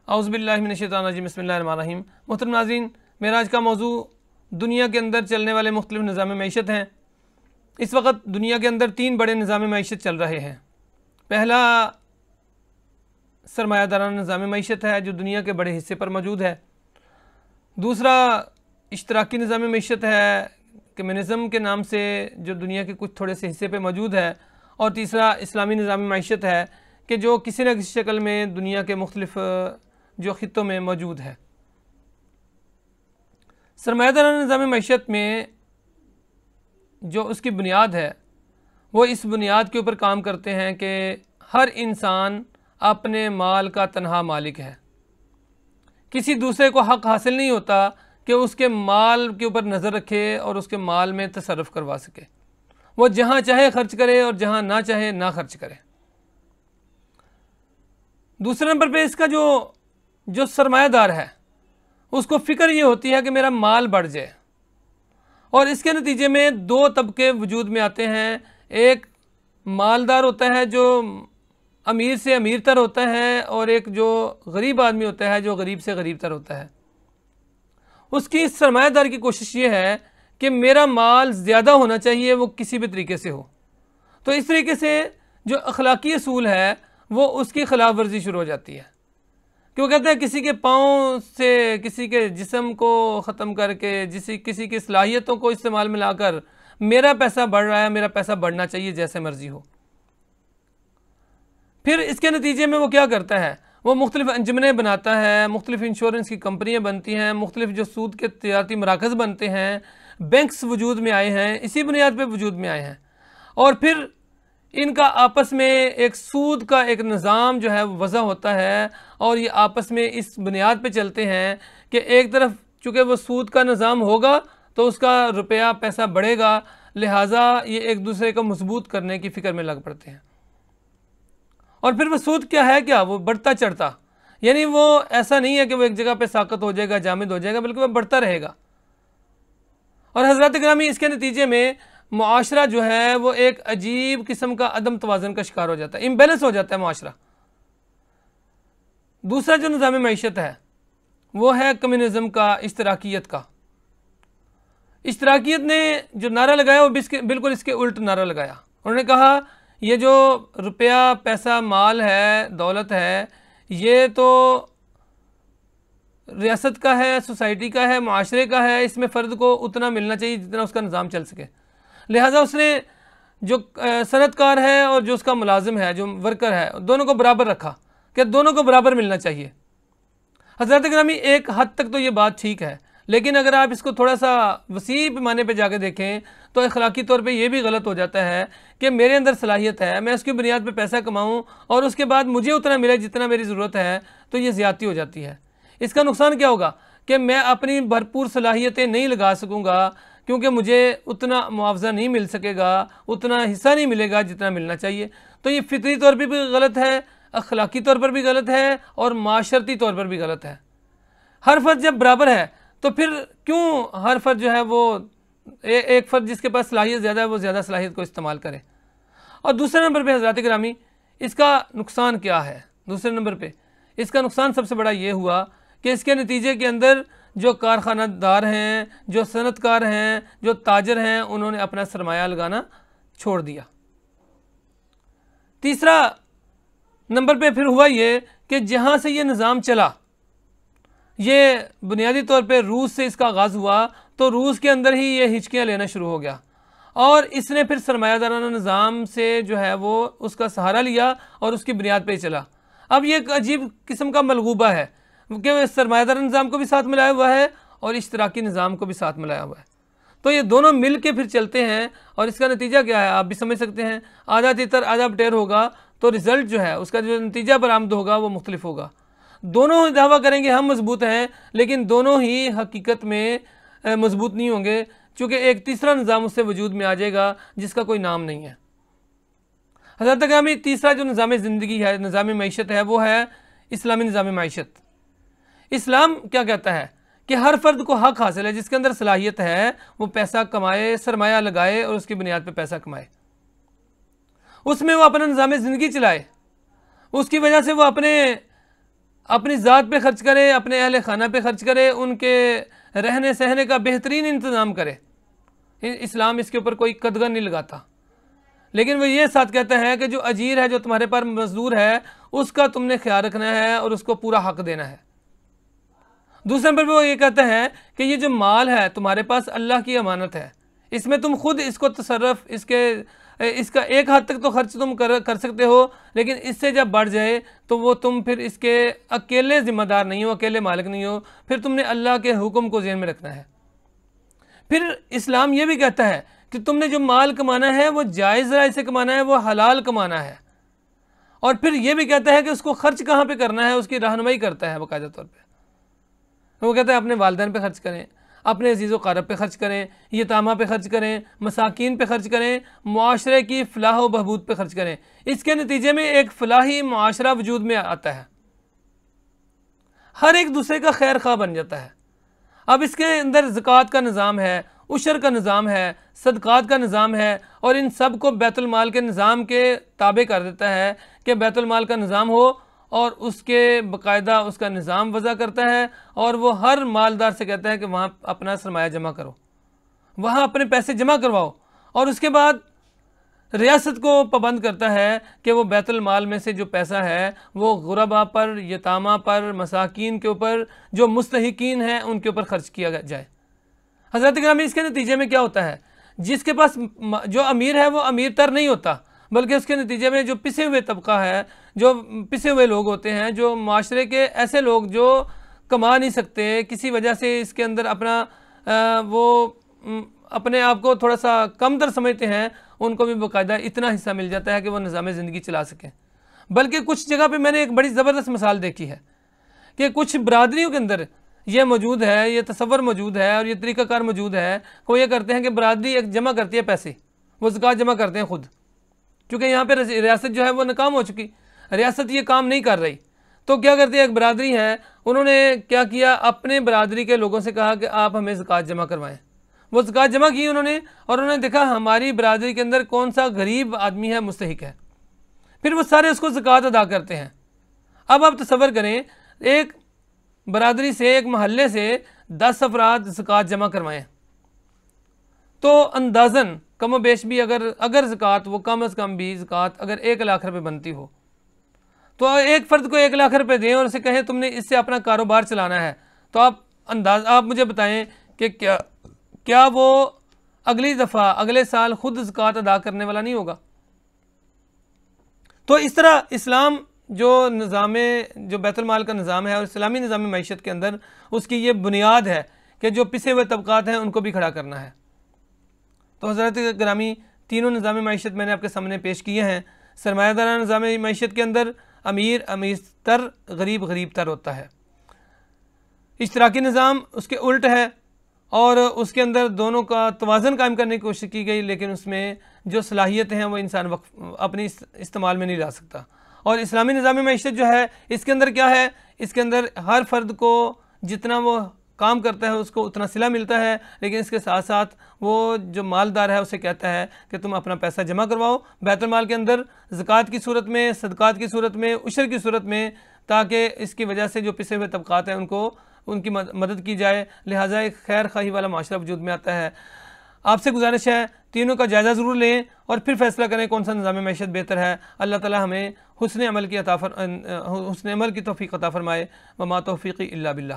औज़ुबिल्लाहि मिनश्शैतानिर्रजीम बिस्मिल्लाहिर्रहमानिर्रहीम। मोहतरम नाज़रीन, मेरा आज का मौजू दुनिया के अंदर चलने वाले मुख्तलिफ निज़ाम मईशत हैं। इस वक्त दुनिया के अंदर 3 बड़े निज़ाम मईशत चल रहे हैं। पहला सरमायादाराना निज़ाम मईशत है जो दुनिया के बड़े हिस्से पर मौजूद है। दूसरा इश्तराकी निज़ाम मईशत है, कम्युनिज़म के नाम से जो दुनिया के कुछ थोड़े से हिस्से पर मौजूद है। और तीसरा इस्लामी निज़ाम मईशत है कि जो किसी न किसी शक्ल में दुनिया के मुख्तलिफ जो ख़ित्तों में मौजूद है। सरमायादाराना निज़ाम मईशत में जो उसकी बुनियाद है वो इस बुनियाद के ऊपर काम करते हैं कि हर इंसान अपने माल का तन्हा मालिक है। किसी दूसरे को हक़ हासिल नहीं होता कि उसके माल के ऊपर नज़र रखे और उसके माल में तसर्रुफ़ करवा सके। वो जहाँ चाहे खर्च करे और जहाँ ना चाहे ना खर्च करे। दूसरे नंबर पे इसका जो सरमायादार है उसको फ़िक्र ये होती है कि मेरा माल बढ़ जाए, और इसके नतीजे में 2 तबके वजूद में आते हैं। एक मालदार होता है जो अमीर से अमीर तर होता है, और एक जो गरीब आदमी होता है जो गरीब से गरीब तर होता है। उसकी इस सरमायादार की कोशिश ये है कि मेरा माल ज़्यादा होना चाहिए, वो किसी भी तरीके से हो। तो इस तरीके से जो अखलाकी असूल है वो उसकी खिलाफ वर्जी शुरू हो जाती है। क्यों कहते हैं किसी के पाँव से किसी के जिस्म को ख़त्म करके किसी की सलाहियतों को इस्तेमाल में लाकर मेरा पैसा बढ़ रहा है, मेरा पैसा बढ़ना चाहिए जैसे मर्जी हो। फिर इसके नतीजे में वो क्या करता है, वो मुख्तलिफ अंजमनें बनाता है, मुख्तलिफ इंश्योरेंस की कंपनियाँ बनती हैं, मुख्तलिफ जो सूद के तिजारती मराकज़ बनते हैं, बैंक्स वजूद में आए हैं, इसी बुनियाद पर वजूद में आए हैं। और फिर इनका आपस में एक सूद का एक निज़ाम जो है वज़ा होता है, और ये आपस में इस बुनियाद पे चलते हैं कि एक तरफ चूँकि वो सूद का निज़ाम होगा तो उसका रुपया पैसा बढ़ेगा, लिहाजा ये एक दूसरे को मजबूत करने की फ़िक्र में लग पड़ते हैं। और फिर वो सूद क्या है, क्या वो बढ़ता चढ़ता, यानी वो ऐसा नहीं है कि वो एक जगह पे साकत हो जाएगा, जामिद हो जाएगा, बल्कि वो बढ़ता रहेगा। और हज़रात गिरामी, इसके नतीजे में मुआशरा जो है वो एक अजीब किस्म का अदम तवाज़ुन का शिकार हो जाता है, इम्बैलेंस हो जाता है मुआशरा। दूसरा जो निज़ाम मईशत है वो है कम्युनिज़म का, इश्तराकियत का। इश्तराकियत ने जो नारा लगाया वो बिल्कुल इसके उल्ट नारा लगाया। उन्होंने कहा ये जो रुपया पैसा माल है, दौलत है, ये तो रियासत का है, सोसाइटी का है, मुआशरे का है, इसमें फ़र्द को उतना मिलना चाहिए जितना उसका निज़ाम चल सके। लिहाजा उसने जो सनतकार है और जो उसका मुलाजिम है, जो वर्कर है, दोनों को बराबर रखा कि दोनों को बराबर मिलना चाहिए। हज़रत गिरामी, एक हद तक तो ये बात ठीक है, लेकिन अगर आप इसको थोड़ा सा वसी पैमाने पे जाके देखें तो अखलाकी तौर पे ये भी गलत हो जाता है कि मेरे अंदर सलाहियत है, मैं उसकी बुनियाद पे पैसा कमाऊँ और उसके बाद मुझे उतना मिले जितना मेरी ज़रूरत है, तो ये ज़्यादती हो जाती है। इसका नुकसान क्या होगा कि मैं अपनी भरपूर सलाहियतें नहीं लगा सकूँगा, क्योंकि मुझे उतना मुआवजा नहीं मिल सकेगा, उतना हिस्सा नहीं मिलेगा जितना मिलना चाहिए। तो ये फितरी तौर पर भी गलत है, अखलाकी तौर पर भी गलत है, और माशरती तौर पर भी गलत है। हर फ़र्द जब बराबर है तो फिर क्यों हर फ़र्द जो है वो एक फ़र्द जिसके पास सलाहियत ज़्यादा है वो ज़्यादा सलाहियत को इस्तेमाल करे। और दूसरे नंबर पे हज़रात गिरामी, इसका नुकसान क्या है? दूसरे नंबर पे इसका नुकसान सबसे बड़ा ये हुआ कि इसके नतीजे के अंदर जो कारखानादार हैं, जो सनतकार हैं, जो ताजर हैं, उन्होंने अपना सरमाया लगाना छोड़ दिया। तीसरा नंबर पे फिर हुआ ये कि जहाँ से ये निज़ाम चला, ये बुनियादी तौर पे रूस से इसका आगाज़ हुआ, तो रूस के अंदर ही ये हिचकियाँ लेना शुरू हो गया, और इसने फिर सरमायादाराना निज़ाम से जो है वो उसका सहारा लिया और उसकी बुनियाद पे ही चला। अब ये एक अजीब किस्म का मलगूबा है कि सरमायादाराना निज़ाम को भी साथ मिलाया हुआ है और इश्तराकी निज़ाम को भी साथ मिलाया हुआ है। तो ये दोनों मिल के फिर चलते हैं, और इसका नतीजा क्या है आप भी समझ सकते हैं। आधा तितर आधा बटेर होगा, तो रिज़ल्ट जो है उसका जो नतीजा बरामद होगा वो मुख्तलिफ होगा। दोनों दावा करेंगे हम मजबूत हैं, लेकिन दोनों ही हकीकत में मजबूत नहीं होंगे, चूँकि एक तीसरा निज़ाम उससे वजूद में आ जाएगा जिसका कोई नाम नहीं है। हज़रत गिरामी, तीसरा जो निज़ाम ज़िंदगी है, निज़ाम मईशत है, वो है इस्लामी निज़ाम मईशत। इस्लाम क्या कहता है कि हर फ़र्द को हक़ हासिल है, जिसके अंदर सलाहियत है वो पैसा कमाए, सरमाया लगाए और उसकी बुनियाद पर पैसा कमाए, उसमें वो अपना निज़ाम ज़िंदगी चलाए, उसकी वजह से वो अपने अपनी ज़ात पे खर्च करे, अपने अहल खाना पे खर्च करे, उनके रहने सहने का बेहतरीन इंतज़ाम करे। इस्लाम इसके ऊपर कोई कदगन नहीं लगाता। लेकिन वो ये साथ कहता है कि जो अजीर है, जो तुम्हारे पास मजदूर है, उसका तुमने ख्याल रखना है और उसको पूरा हक देना है। दूसरे नंबर पर वो ये कहता है कि ये जो माल है तुम्हारे पास अल्लाह की अमानत है, इसमें तुम खुद इसको तसर्रफ, इसका एक हद तक तो खर्च तुम कर सकते हो, लेकिन इससे जब बढ़ जाए तो वो तुम फिर इसके अकेले ज़िम्मेदार नहीं हो, अकेले मालिक नहीं हो, फिर तुमने अल्लाह के हुक्म को ज़हन में रखना है। फिर इस्लाम ये भी कहता है कि तुमने जो माल कमाना है वो जायज़ राय से कमाना है, वो हलाल कमाना है। और फिर ये भी कहता है कि उसको खर्च कहाँ पे करना है, उसकी रहनुमाई करता है बाकायदा तौर पे। वो कहता है अपने वालिदैन पे खर्च करें, अपने अजीज़ व क़ारब पे खर्च करें, यतामा पे खर्च करें, मसाकीन पे खर्च करें, मुआशरे की फ़लाह व बहबूद पे खर्च करें। इसके नतीजे में एक फ़लाही मुआशरा वजूद में आता है, हर एक दूसरे का खैर खा बन जाता है। अब इसके अंदर ज़कात का निज़ाम है, उशर का निज़ाम है, सदक़ात का निज़ाम है, और इन सब को बैतुल माल के निज़ाम के ताबे कर देता है कि बैतुल माल का निज़ाम हो और उसके बाकायदा उसका निज़ाम वज़ा करता है। और वो हर मालदार से कहता है कि वहाँ अपना सरमाया जमा करो, वहाँ अपने पैसे जमा करवाओ, और उसके बाद रियासत को पाबंद करता है कि वो बैतुल माल में से जो पैसा है वो गुरबा पर, यतामा पर, मसाकीन के ऊपर, जो मुस्तहिकीन हैं उनके ऊपर खर्च किया जाए। हज़रत गिरामी, इसके नतीजे में क्या होता है, जिसके पास जो अमीर है वो अमीर तर नहीं होता, बल्कि उसके नतीजे में जो पिसे हुए तबका है, जो पिसे हुए लोग होते हैं, जो माशरे के ऐसे लोग जो कमा नहीं सकते, किसी वजह से इसके अंदर अपने आप को थोड़ा सा कमतर समझते हैं, उनको भी बाकायदा इतना हिस्सा मिल जाता है कि वो निज़ाम ज़िंदगी चला सकें। बल्कि कुछ जगह पे मैंने एक बड़ी ज़बरदस्त मिसाल देखी है कि कुछ बरादरियों के अंदर ये मौजूद है, ये तसव्वुर मौजूद है और ये तरीक़ाकार मौजूद है। वो ये करते हैं कि बरादरी एक जमा करती है पैसे, वो ज़कात जमा करते हैं खुद, क्योंकि यहाँ पर रियासत जो है वो नाकाम हो चुकी, रियासत ये काम नहीं कर रही। तो क्या करती है, एक बरादरी है, उन्होंने क्या किया, अपने बरादरी के लोगों से कहा कि आप हमें ज़कात जमा करवाएं। वो ज़कात जमा की उन्होंने, और उन्होंने देखा हमारी बरादरी के अंदर कौन सा गरीब आदमी है, मुस्तहिक है, फिर वो सारे उसको ज़कात अदा करते हैं। अब आप तसव्वुर करें, एक बरादरी से, एक महल्ले से 10 अफराद ज़कात जमा करवाएं, तो अंदाज़न कम व बेश भी अगर ज़कात वो कम अज़ कम भी ज़कात अगर 1 लाख रुपये बनती हो, तो एक फ़र्द को 1 लाख रुपये दें और उसे कहें तुमने इससे अपना कारोबार चलाना है, तो आप मुझे बताएं कि क्या वो अगली दफ़ा अगले साल खुद ज़कात अदा करने वाला नहीं होगा। तो इस तरह इस्लाम जो बैतुल माल का निज़ाम है और इस्लामी निज़ाम मईशत के अंदर उसकी ये बुनियाद है कि जो पिसे हुए तबकात हैं उनको भी खड़ा करना है। तो हज़रत गिरामी, तीनों निज़ाम मईशत मैंने आपके सामने पेश किए हैं। सरमायादाराना निज़ाम मईशत के अंदर अमीर अमीर तर, गरीब गरीब तर होता है। इश्तराकी निज़ाम उसके उल्ट है और उसके अंदर दोनों का तवाज़न कायम करने की कोशिश की गई, लेकिन उसमें जो सलाहियतें हैं वो इंसान अपनी इस्तेमाल में नहीं ला सकता। और इस्लामी निज़ाम मईशत जो है, इसके अंदर क्या है, इसके अंदर हर फ़र्द को जितना वो काम करता है उसको उतना सिला मिलता है, लेकिन इसके साथ साथ वो जो मालदार है उसे कहता है कि तुम अपना पैसा जमा करवाओ बैतुल माल के अंदर, ज़कात की सूरत में, सदक़ात की सूरत में, उशर की सूरत में, ताकि इसकी वजह से जो पिसे हुए तबकात हैं उनकी मदद की जाए। लिहाजा एक खैर खाही वाला माशरा वजूद में आता है। आपसे गुजारिश है तीनों का जायज़ा ज़रूर लें और फिर फैसला करें कौन सा निज़ाम मईशत बेहतर है। अल्लाह ताला हमें हुस्न अमल की तौफ़ीक़ अता फ़रमाए। व मा तौफ़ीक़ी इल्ला बिल्लाह।